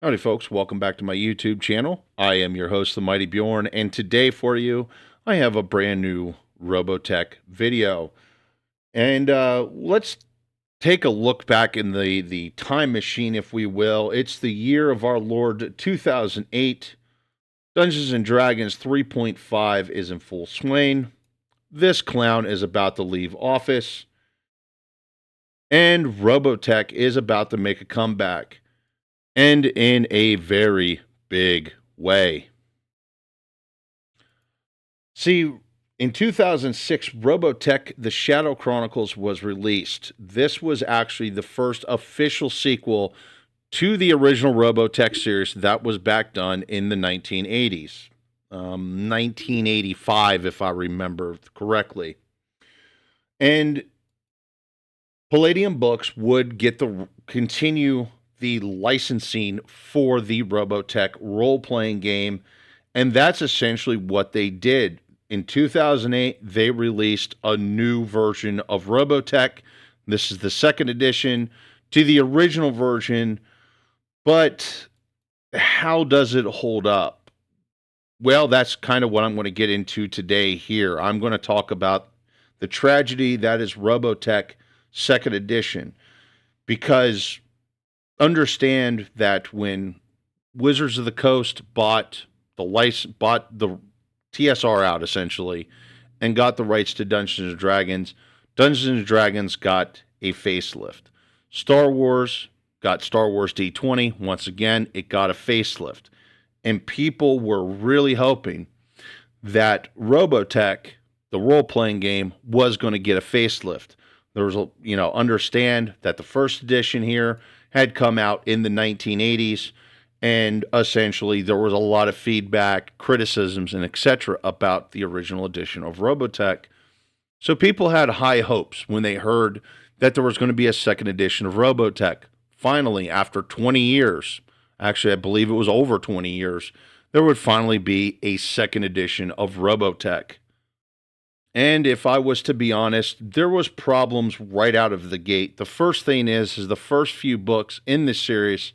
Howdy, folks. Welcome back to my YouTube channel. I am your host, the Mighty Bjorn, and today for you, I have a brand new Robotech video. And let's take a look back in the time machine, if we will. It's the year of our Lord 2008. Dungeons and Dragons 3.5 is in full swing. This clown is about to leave office, and Robotech is about to make a comeback, and in a very big way. See, in 2006, Robotech The Shadow Chronicles was released. This was actually the first official sequel to the original Robotech series that was back done in the 1980s. 1985, if I remember correctly. And Palladium Books would get the continue the licensing for the Robotech role-playing game, and that's essentially what they did. In 2008, they released a new version of Robotech. This is the second edition to the original version, but how does it hold up? Well, that's kind of what I'm going to get into today here. I'm going to talk about the tragedy that is Robotech second edition, because understand that when Wizards of the Coast bought the TSR out essentially and got the rights to Dungeons and Dragons, Dungeons and Dragons got a facelift. Star Wars got Star Wars D20. Once again, it got a facelift. And people were really hoping that Robotech, the role-playing game, was going to get a facelift. There was understand that the first edition here had come out in the 1980s, and essentially there was a lot of feedback, criticisms, and etc. about the original edition of Robotech. So people had high hopes when they heard that there was going to be a second edition of Robotech. Finally, after 20 years, actually I believe it was over 20 years, there would finally be a second edition of Robotech. And if I was to be honest, there was problems right out of the gate. The first thing is the first few books in this series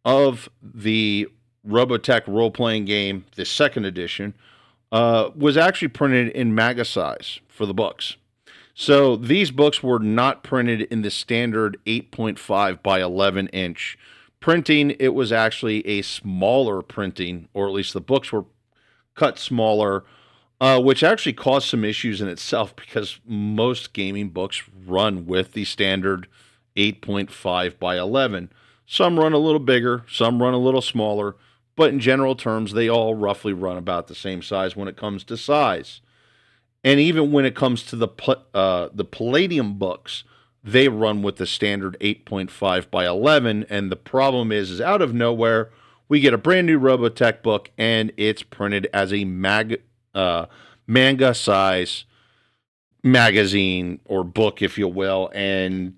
of the Robotech role-playing game, the second edition, was actually printed in manga size for the books. So these books were not printed in the standard 8.5 by 11 inch printing. It was actually a smaller printing, or at least the books were cut smaller, which actually caused some issues in itself because most gaming books run with the standard 8.5 by 11. Some run a little bigger, some run a little smaller, but in general terms, they all roughly run about the same size when it comes to size. And even when it comes to the Palladium books, they run with the standard 8.5 by 11. And the problem is out of nowhere, we get a brand new Robotech book, and it's printed as a manga size magazine or book, if you will, and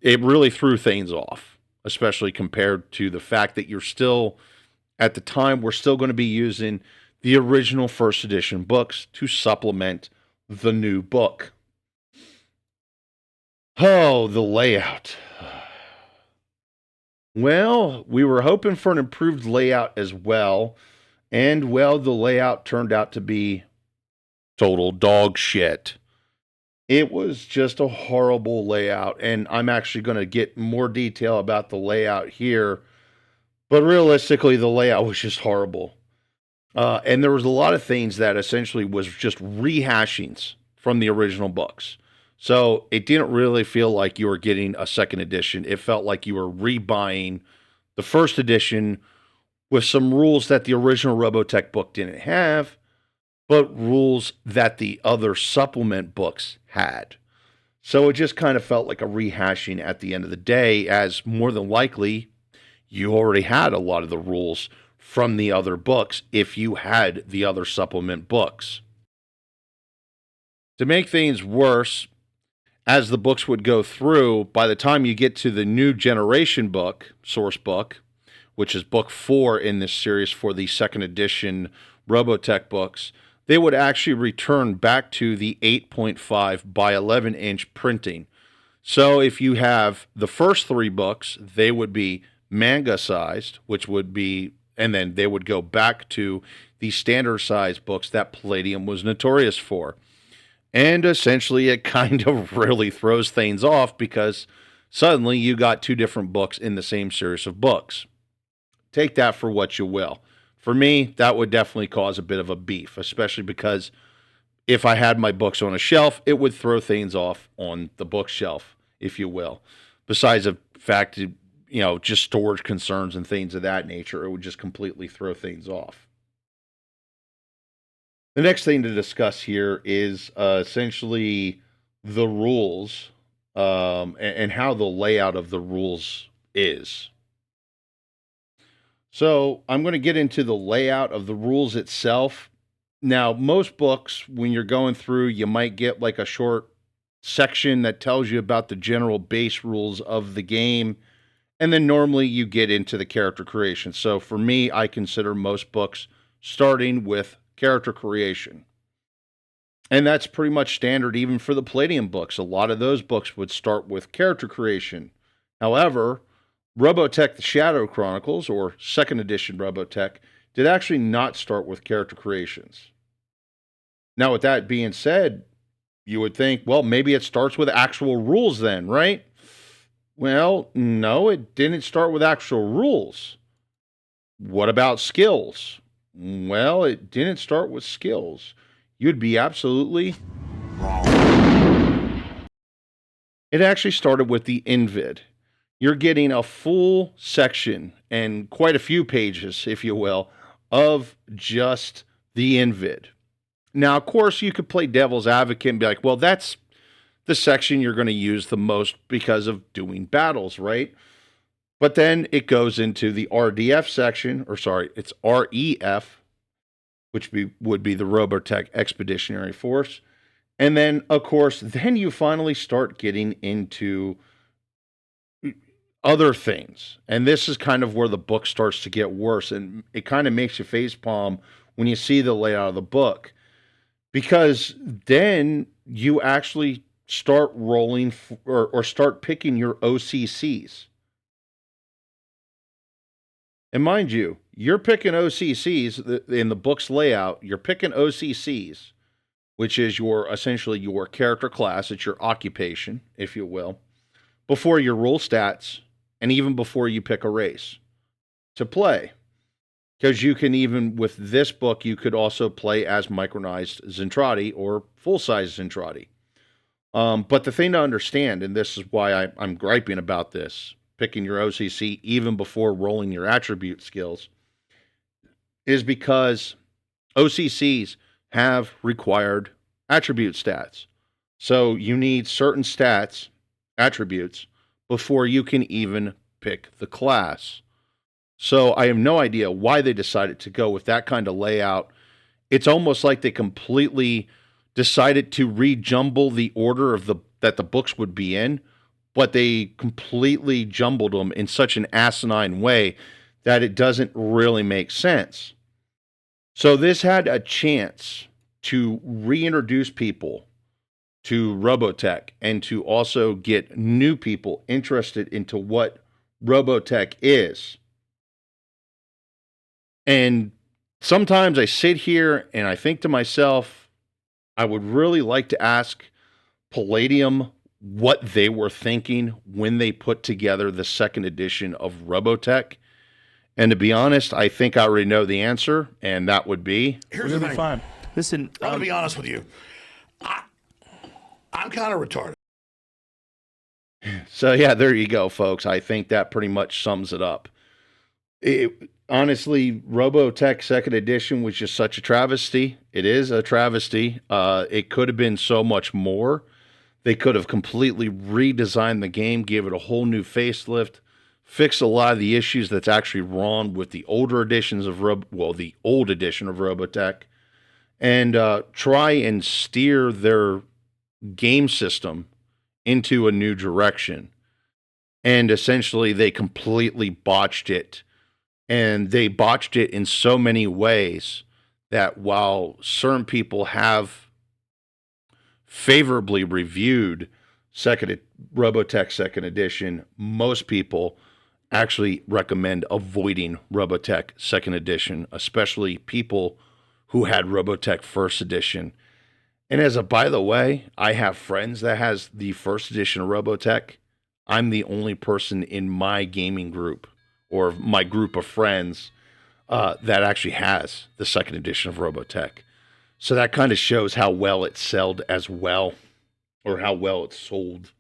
it really threw things off, especially compared to the fact that you're still, at the time, we're still going to be using the original first edition books to supplement the new book. Oh, the layout. Well, we were hoping for an improved layout as well, and well, the layout turned out to be total dog shit. It was just a horrible layout, and I'm actually going to get more detail about the layout here, but realistically, the layout was just horrible. And there was a lot of things that essentially was just rehashings from the original books. So it didn't really feel like you were getting a second edition. It felt like you were rebuying the first edition with some rules that the original Robotech book didn't have, but rules that the other supplement books had. So it just kind of felt like a rehashing at the end of the day, as more than likely you already had a lot of the rules from the other books if you had the other supplement books. To make things worse, as the books would go through, by the time you get to the new generation book, source book, which is book 4 in this series for the second edition Robotech books, they would actually return back to the 8.5 by 11 inch printing. So if you have the first 3 books, they would be manga sized, which would be, and then they would go back to the standard size books that Palladium was notorious for. And essentially, it kind of really throws things off because suddenly you got two different books in the same series of books. Take that for what you will. For me, that would definitely cause a bit of a beef, especially because if I had my books on a shelf, it would throw things off on the bookshelf, if you will. Besides the fact, just storage concerns and things of that nature, it would just completely throw things off. The next thing to discuss here is essentially the rules and how the layout of the rules is. So I'm going to get into the layout of the rules itself. Now, most books, when you're going through, you might get like a short section that tells you about the general base rules of the game. And then normally you get into the character creation. So for me, I consider most books starting with character creation. And that's pretty much standard even for the Palladium books. A lot of those books would start with character creation. However, Robotech the Shadow Chronicles, or second edition Robotech, did actually not start with character creations. Now, with that being said, you would think, well, maybe it starts with actual rules then, right? Well, no, it didn't start with actual rules. What about skills? Well, it didn't start with skills. You'd be absolutely wrong. It actually started with the Invid. You're getting a full section and quite a few pages, if you will, of just the Invid. Now, of course, you could play devil's advocate and be like, well, that's the section you're going to use the most because of doing battles, right? But then it goes into the RDF section, it's REF, which would be the Robotech Expeditionary Force. And then, of course, then you finally start getting into other things. And this is kind of where the book starts to get worse. And it kind of makes you facepalm when you see the layout of the book. Because then you actually start rolling or start picking your OCCs. And mind you, you're picking OCCs in the book's layout. You're picking OCCs, which is essentially your character class. It's your occupation, if you will, before your rule stats, and even before you pick a race to play. Because you can even, with this book, you could also play as micronized Zentradi or full-size Zentradi. But the thing to understand, and this is why I'm griping about this, picking your OCC even before rolling your attribute skills, is because OCCs have required attribute stats. So you need certain stats, attributes, before you can even pick the class. So I have no idea why they decided to go with that kind of layout. It's almost like they completely decided to rejumble the order of that the books would be in, but they completely jumbled them in such an asinine way that it doesn't really make sense. So this had a chance to reintroduce people to Robotech and to also get new people interested into what Robotech is. And sometimes I sit here and I think to myself, I would really like to ask Palladium what they were thinking when they put together the second edition of Robotech. And to be honest, I think I already know the answer, and that would be... Here's the thing. Fine. Listen, I'm going to be honest with you. I'm kind of retarded. So, yeah, there you go, folks. I think that pretty much sums it up. Honestly, Robotech second edition was just such a travesty. It is a travesty. It could have been so much more. They could have completely redesigned the game, gave it a whole new facelift, fixed a lot of the issues that's actually wrong with the older editions of the old edition of Robotech, and try and steer their game system into a new direction. And essentially, they completely botched it. And they botched it in so many ways that while certain people have favorably reviewed Robotech second edition, most people actually recommend avoiding Robotech second edition, especially people who had Robotech first edition. And as a by the way, I have friends that has the first edition of Robotech. I'm the only person in my gaming group or my group of friends that actually has the second edition of Robotech. So that kind of shows how well it sold as well, or how well it's sold.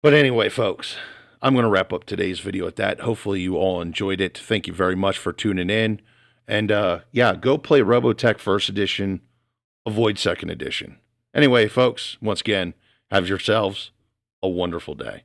But anyway, folks, I'm going to wrap up today's video at that. Hopefully you all enjoyed it. Thank you very much for tuning in. And yeah, go play Robotech First Edition, avoid Second Edition. Anyway, folks, once again, have yourselves a wonderful day.